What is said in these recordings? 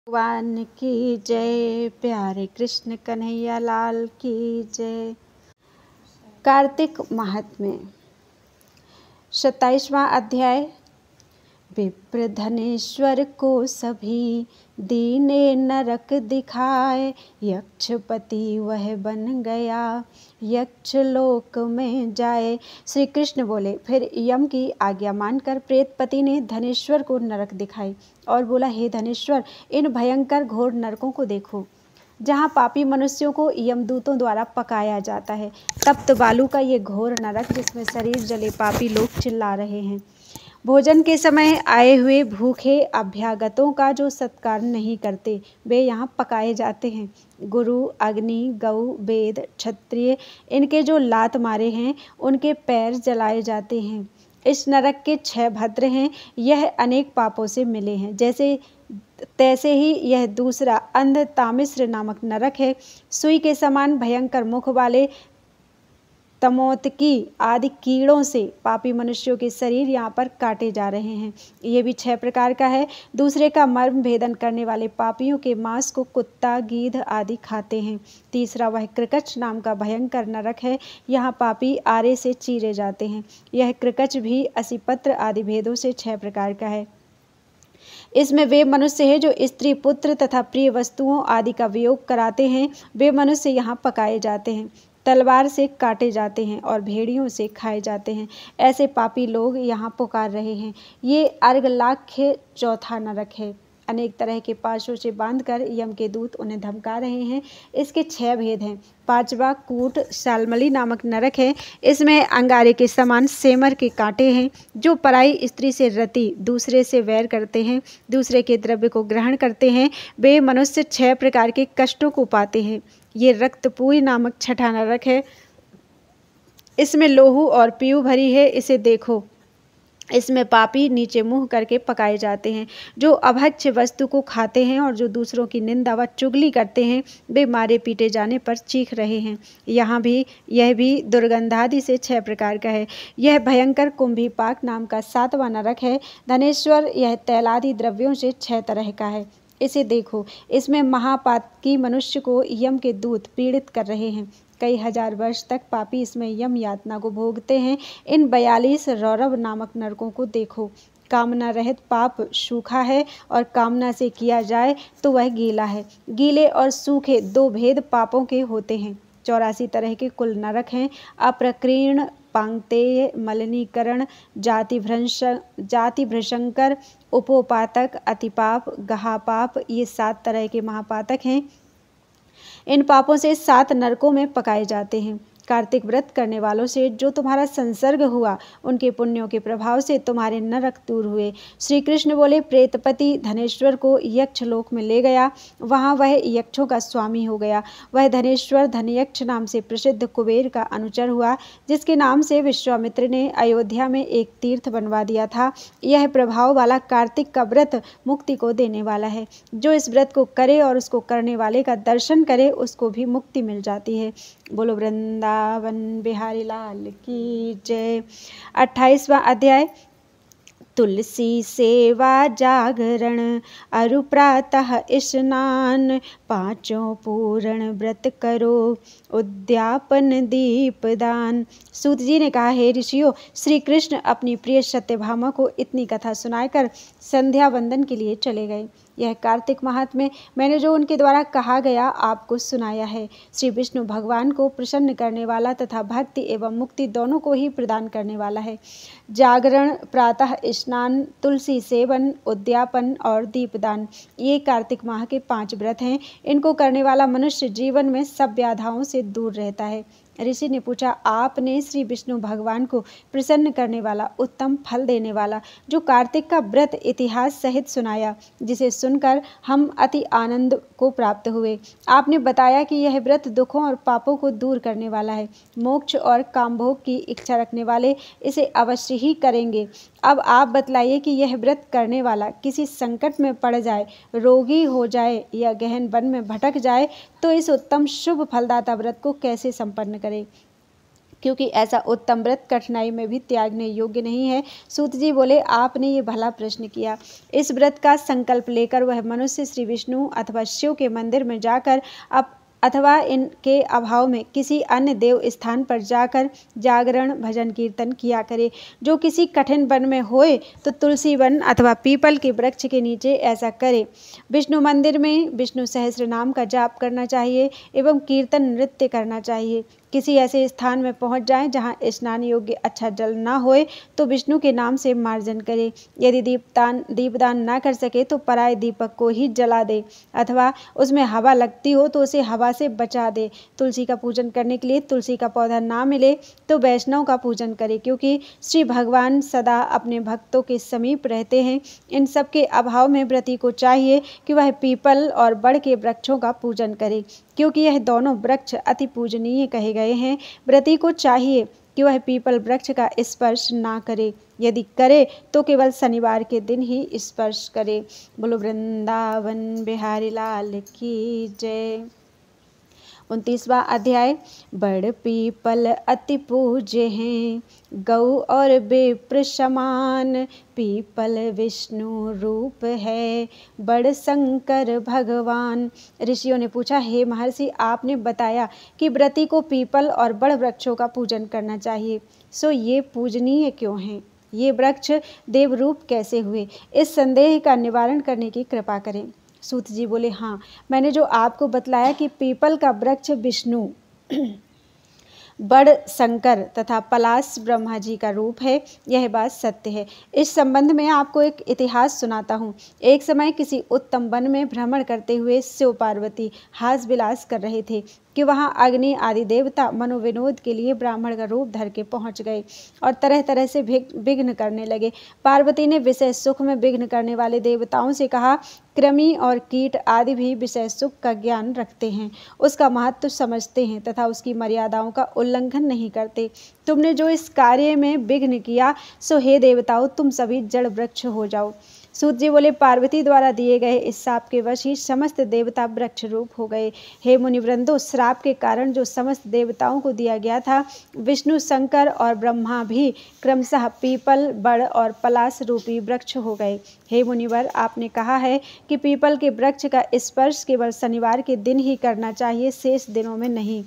भगवान की जय। प्यारे कृष्ण कन्हैया लाल की जय। कार्तिक महात्म्य 27वां अध्याय। विप्रधनेश्वर को सभी दीने नरक दिखाए, यक्षपति वह बन गया यक्ष लोक में जाए। श्री कृष्ण बोले, फिर यम की आज्ञा मानकर प्रेतपति ने धनेश्वर को नरक दिखाई और बोला, हे धनेश्वर, इन भयंकर घोर नरकों को देखो, जहाँ पापी मनुष्यों को यमदूतों द्वारा पकाया जाता है। तप्त बालू का ये घोर नरक, जिसमें शरीर जले पापी लोग चिल्ला रहे हैं। भोजन के समय आए हुए भूखे अभ्यागतों का जो सत्कार नहीं करते, वे यहाँ पकाए जाते हैं। गुरु, अग्नि, गौ, वेद, क्षत्रिय, इनके जो लात मारे हैं, उनके पैर जलाए जाते हैं। इस नरक के 6 भद्र हैं। यह अनेक पापों से मिले हैं। तैसे ही यह दूसरा अंध तामिश्र नामक नरक है। सुई के समान भयंकर मुख वाले तमोतकी आदि कीड़ों से पापी मनुष्यों के शरीर यहाँ पर काटे जा रहे हैं। ये भी 6 प्रकार का है। दूसरे का मर्म भेदन करने वाले पापियों के मांस को कुत्ता, गीध आदि खाते हैं। तीसरा वह कृकच नाम का भयंकर नरक है। यहाँ पापी आरे से चीरे जाते हैं। यह कृकच भी असिपत्र आदि भेदों से 6 प्रकार का है। इसमें वे मनुष्य हैं जो स्त्री, पुत्र तथा प्रिय वस्तुओं आदि का वियोग कराते हैं। वे मनुष्य यहाँ पकाए जाते हैं, तलवार से काटे जाते हैं और भेड़ियों से खाए जाते हैं। ऐसे पापी लोग यहाँ पुकार रहे हैं। ये अर्घलाख्य 4था नरक है। अनेक तरह के पाशों से बांधकर यम के दूत उन्हें धमका रहे हैं। इसके 6 भेद हैं। 5वां कूट शालमली नामक नरक है। इसमें अंगारे के समान सेमर के कांटे हैं। जो पराई स्त्री से रति, दूसरे से वैर करते हैं, दूसरे के द्रव्य को ग्रहण करते हैं, वे मनुष्य 6 प्रकार के कष्टों को पाते हैं। ये रक्तपूरी नामक 6ठा नरक है। इसमें लोहू और पीऊ भरी है। इसे देखो, इसमें पापी नीचे मुंह करके पकाए जाते हैं। जो अभक्ष्य वस्तु को खाते हैं और जो दूसरों की निंदा व चुगली करते हैं, वे मारे पीटे जाने पर चीख रहे हैं। यह भी दुर्गंधादि से 6 प्रकार का है। यह भयंकर कुंभीपाक नाम का 7वां नरक है। धनेश्वर, यह तैलादि द्रव्यों से 6 तरह का है। इसे देखो, इसमें महापातकी मनुष्य को यम के दूत पीड़ित कर रहे हैं। कई हजार वर्ष तक पापी इसमें यम यातना को भोगते हैं। इन 42 रौरव नामक नरकों को देखो। कामना रहित पाप सूखा है और कामना से किया जाए तो वह गीला है। गीले और सूखे 2 भेद पापों के होते हैं। 84 तरह के कुल नरक हैं। अप्रकीर्ण, पांगतेय, मलिनीकरण, जाति भ्रंशंकर, उपोपातक, अतिपाप, गहापाप, ये 7 तरह के महापातक हैं। इन पापों से 7 नरकों में पकाए जाते हैं। कार्तिक व्रत करने वालों से जो तुम्हारा संसर्ग हुआ, उनके पुण्यों के प्रभाव से तुम्हारे नरक दूर हुए। श्री कृष्ण बोले, प्रेतपति धनेश्वर को यक्ष लोक में ले गया। वहाँ वह यक्षों का स्वामी हो गया। वह धनेश्वर धनयक्ष नाम से प्रसिद्ध कुबेर का अनुचर हुआ, जिसके नाम से विश्वामित्र ने अयोध्या में एक तीर्थ बनवा दिया था। यह प्रभाव वाला कार्तिक का व्रत मुक्ति को देने वाला है। जो इस व्रत को करे और उसको करने वाले का दर्शन करे, उसको भी मुक्ति मिल जाती है। बोलो वृंदावन बिहारी लाल की जय। 28वां अध्याय। तुलसी सेवा जागरण, अरु प्रातः स्नान, 5 पूर्ण व्रत करो, उद्यापन दीपदान। सूत जी ने कहा, हे ऋषियों, श्री कृष्ण अपनी प्रिय सत्यभामा को इतनी कथा सुनाकर संध्या वंदन के लिए चले गए। यह कार्तिक महात्म्य मैंने जो उनके द्वारा कहा गया आपको सुनाया है। श्री विष्णु भगवान को प्रसन्न करने वाला तथा भक्ति एवं मुक्ति दोनों को ही प्रदान करने वाला है। जागरण, प्रातः स्नान, तुलसी सेवन, उद्यापन और दीपदान, ये कार्तिक माह के 5 व्रत हैं। इनको करने वाला मनुष्य जीवन में सब बाधाओं से दूर रहता है। ऋषि ने पूछा, आपने श्री विष्णु भगवान को प्रसन्न करने वाला, उत्तम फल देने वाला जो कार्तिक का व्रत इतिहास सहित सुनाया, जिसे सुनकर हम अति आनंद को प्राप्त हुए। आपने बताया कि यह व्रत दुखों और पापों को दूर करने वाला है। मोक्ष और कामभोग की इच्छा रखने वाले इसे अवश्य ही करेंगे। अब आप बतलाइए कि यह व्रत करने वाला किसी संकट में पड़ जाए, रोगी हो जाए या गहन वन में भटक जाए, तो इस उत्तम शुभ फलदाता व्रत को कैसे संपन्न करे। क्योंकि ऐसा उत्तम व्रत कठिनाई में भी त्यागने योग्य नहीं है। सूत जी बोले, आपने ये भला प्रश्न किया। इस व्रत का संकल्प लेकर वह मनुष्य श्री विष्णु अथवा शिव के मंदिर में जाकर अथवा इनके अभाव में किसी अन्य देव स्थान पर जाकर जागरण भजन कीर्तन किया करे। जो किसी कठिन वन में होए तो तुलसी वन अथवा पीपल के वृक्ष के नीचे ऐसा करे। विष्णु मंदिर में विष्णु सहस्त्र नाम का जाप करना चाहिए एवं कीर्तन नृत्य करना चाहिए। किसी ऐसे स्थान में पहुंच जाएं जहां स्नान योग्य अच्छा जल ना होए तो विष्णु के नाम से मार्जन करे। यदि दीपदान ना कर सके तो पराये दीपक को ही जला दे अथवा उसमें हवा लगती हो तो उसे हवा से बचा दे। तुलसी का पूजन करने के लिए तुलसी का पौधा ना मिले तो वैष्णव का पूजन करे, क्योंकि श्री भगवान सदा अपने भक्तों के समीप रहते हैं। इन सब के अभाव में व्रती को चाहिए कि वह पीपल और बड़ के वृक्षों का पूजन करे, क्योंकि यह दोनों वृक्ष अति पूजनीय कहे गए हैं। व्रती को चाहिए कि वह पीपल वृक्ष का स्पर्श ना करे, यदि करे तो केवल शनिवार के दिन ही स्पर्श करे। बोलो वृंदावन बिहारी लाल की जय। 29वां अध्याय। बड़ पीपल अति पूज्य हैं, गौ और विप्र समान, पीपल विष्णु रूप है, बड़ शंकर भगवान। ऋषियों ने पूछा, हे महर्षि, आपने बताया कि व्रती को पीपल और बड़ वृक्षों का पूजन करना चाहिए, सो ये पूजनीय क्यों हैं? ये वृक्ष देवरूप कैसे हुए? इस संदेह का निवारण करने की कृपा करें। सूत जी बोले, हाँ, मैंने जो आपको बतलाया कि पीपल का वृक्ष विष्णु, बड़ शंकर तथा पलाश ब्रह्मा जी का रूप है, यह बात सत्य है। इस संबंध में आपको एक इतिहास सुनाता हूँ। एक समय किसी उत्तम वन में भ्रमण करते हुए शिव पार्वती हास विलास कर रहे थे कि वहाँ अग्नि आदि देवता मनोविनोद के लिए ब्राह्मण का रूप धर के पहुँच गए और तरह तरह से विघ्न करने लगे। पार्वती ने विषय सुख में विघ्न करने वाले देवताओं से कहा, कृमि और कीट आदि भी विषय सुख का ज्ञान रखते हैं, उसका महत्व समझते हैं तथा उसकी मर्यादाओं का उल्लंघन नहीं करते। तुमने जो इस कार्य में विघ्न किया, सो हे देवताओं, तुम सभी जड़ वृक्ष हो जाओ। सूत जी बोले, पार्वती द्वारा दिए गए इस शाप के वश ही समस्त देवता वृक्ष रूप हो गए। हे मुनिवृंदो, श्राप के कारण जो समस्त देवताओं को दिया गया था, विष्णु, शंकर और ब्रह्मा भी क्रमशः पीपल, बड़ और पलाश रूपी वृक्ष हो गए। हे मुनिवर, आपने कहा है कि पीपल के वृक्ष का स्पर्श केवल शनिवार के दिन ही करना चाहिए, शेष दिनों में नहीं।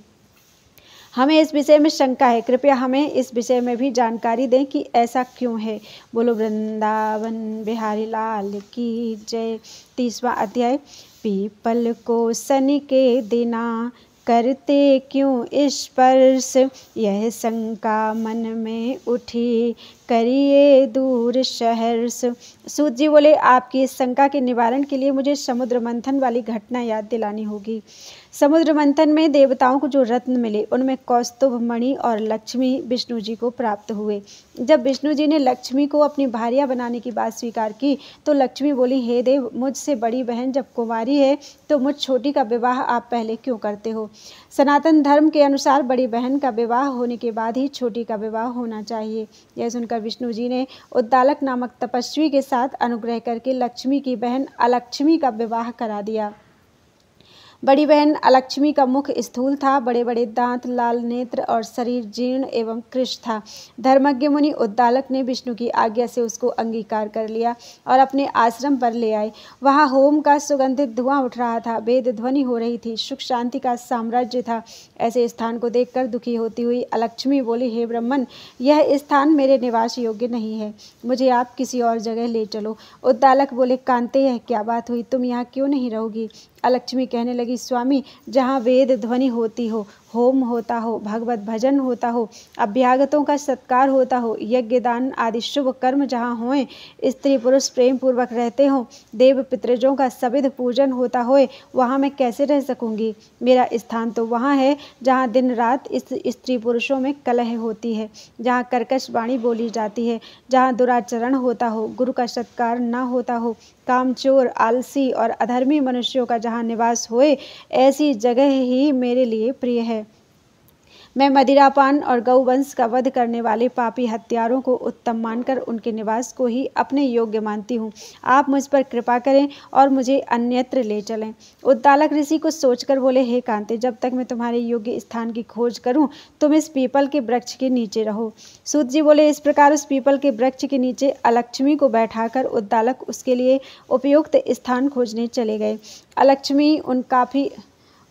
हमें इस विषय में शंका है, कृपया हमें इस विषय में भी जानकारी दें कि ऐसा क्यों है। बोलो वृंदावन बिहारी लाल की जय। 30वां अध्याय। पीपल को शनि के दिना, करते क्यों स्पर्श, यह शंका मन में उठी, करिए दूर सहर्ष। सूत जी बोले, आपकी इस शंका के निवारण के लिए मुझे समुद्र मंथन वाली घटना याद दिलानी होगी। समुद्र मंथन में देवताओं को जो रत्न मिले, उनमें कौस्तुभ मणि और लक्ष्मी विष्णु जी को प्राप्त हुए। जब विष्णु जी ने लक्ष्मी को अपनी भार्या बनाने की बात स्वीकार की तो लक्ष्मी बोली, हे देव, मुझसे बड़ी बहन जब कुंवारी है तो मुझ छोटी का विवाह आप पहले क्यों करते हो? सनातन धर्म के अनुसार बड़ी बहन का विवाह होने के बाद ही छोटी का विवाह होना चाहिए। यह सुनकर विष्णु जी ने उद्दालक नामक तपस्वी के साथ अनुग्रह करके लक्ष्मी की बहन अलक्ष्मी का विवाह करा दिया। बड़ी बहन अलक्ष्मी का मुख स्थूल था, बड़े बड़े दांत, लाल नेत्र और शरीर जीर्ण एवं कृश था। धर्मज्ञ मुनि उद्दालक ने विष्णु की आज्ञा से उसको अंगीकार कर लिया और अपने आश्रम पर ले आए। वहाँ होम का सुगंधित धुआं उठ रहा था, वेद ध्वनि हो रही थी, सुख शांति का साम्राज्य था। ऐसे स्थान को देखकर दुखी होती हुई अलक्ष्मी बोली, हे ब्रह्मन, यह स्थान मेरे निवास योग्य नहीं है, मुझे आप किसी और जगह ले चलो। उद्दालक बोले, कांते, यह क्या बात हुई, तुम यहाँ क्यों नहीं रहोगी? अलक्ष्मी कहने लगी, स्वामी, जहाँ वेद ध्वनि होती हो, होम होता हो, भगवत भजन होता हो, अभ्यागतों का सत्कार होता हो, यज्ञ दान आदि शुभ कर्म जहाँ होए, स्त्री पुरुष प्रेम पूर्वक रहते हों, देव पितृजों का सविध पूजन होता होए, वहाँ मैं कैसे रह सकूंगी? मेरा स्थान तो वहाँ है जहाँ दिन रात इस स्त्री पुरुषों में कलह होती है, जहाँ कर्कश वाणी बोली जाती है, जहाँ दुराचरण होता हो, गुरु का सत्कार न होता हो, कामचोर, आलसी और अधर्मी मनुष्यों का जहाँ निवास होए, ऐसी जगह ही मेरे लिए प्रिय है। मैं मदिरापान और गौवंश का वध करने वाले पापी हत्यारों को उत्तम मानकर उनके निवास को ही अपने योग्य मानती हूँ। आप मुझ पर कृपा करें और मुझे अन्यत्र ले चलें। उद्दालक ऋषि कुछ सोचकर बोले, हे कांते, जब तक मैं तुम्हारे योग्य स्थान की खोज करूं तुम इस पीपल के वृक्ष के नीचे रहो। सूत जी बोले, इस प्रकार उस पीपल के वृक्ष के नीचे अलक्ष्मी को बैठाकर उद्दालक उसके लिए उपयुक्त स्थान खोजने चले गए। अलक्ष्मी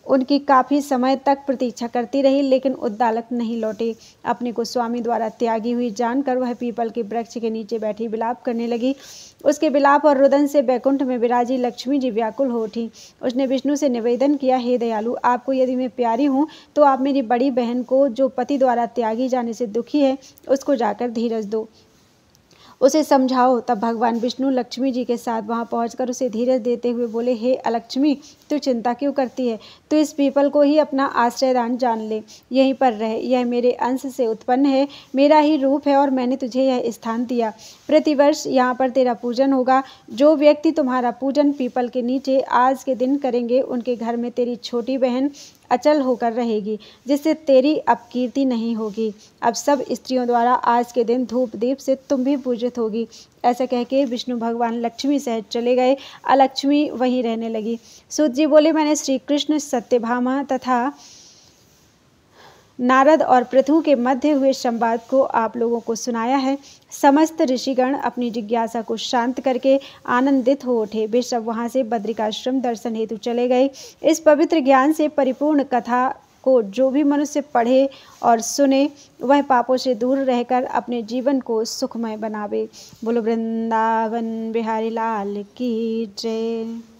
उनकी काफ़ी समय तक प्रतीक्षा करती रही, लेकिन उद्दालक नहीं लौटे। अपने को स्वामी द्वारा त्यागी हुई जानकर वह पीपल के वृक्ष के नीचे बैठी विलाप करने लगी। उसके विलाप और रुदन से बैकुंठ में विराजी लक्ष्मी जी व्याकुल हो उठी। उसने विष्णु से निवेदन किया, हे दयालु, आपको यदि मैं प्यारी हूँ तो आप मेरी बड़ी बहन को, जो पति द्वारा त्यागी जाने से दुखी है, उसको जाकर धीरज दो, उसे समझाओ। तब भगवान विष्णु लक्ष्मी जी के साथ वहां पहुंचकर उसे धीरज देते हुए बोले, हे अलक्ष्मी, तू चिंता क्यों करती है? तू इस पीपल को ही अपना आश्रयदान जान ले, यहीं पर रह। यह मेरे अंश से उत्पन्न है, मेरा ही रूप है और मैंने तुझे यह स्थान दिया। प्रतिवर्ष यहाँ पर तेरा पूजन होगा। जो व्यक्ति तुम्हारा पूजन पीपल के नीचे आज के दिन करेंगे, उनके घर में तेरी छोटी बहन अचल होकर रहेगी, जिससे तेरी अपकीर्ति नहीं होगी। अब सब स्त्रियों द्वारा आज के दिन धूप दीप से तुम भी पूजित होगी। ऐसा कह के विष्णु भगवान लक्ष्मी सहित चले गए। अलक्ष्मी वहीं रहने लगी। सूत जी बोले, मैंने श्री कृष्ण, सत्यभामा तथा नारद और पृथु के मध्य हुए संवाद को आप लोगों को सुनाया है। समस्त ऋषिगण अपनी जिज्ञासा को शांत करके आनंदित हो उठे। वे सब वहाँ से बद्रिकाश्रम दर्शन हेतु चले गए। इस पवित्र ज्ञान से परिपूर्ण कथा को जो भी मनुष्य पढ़े और सुने, वह पापों से दूर रहकर अपने जीवन को सुखमय बनावे। बोलो वृंदावन बिहारी लाल की जय।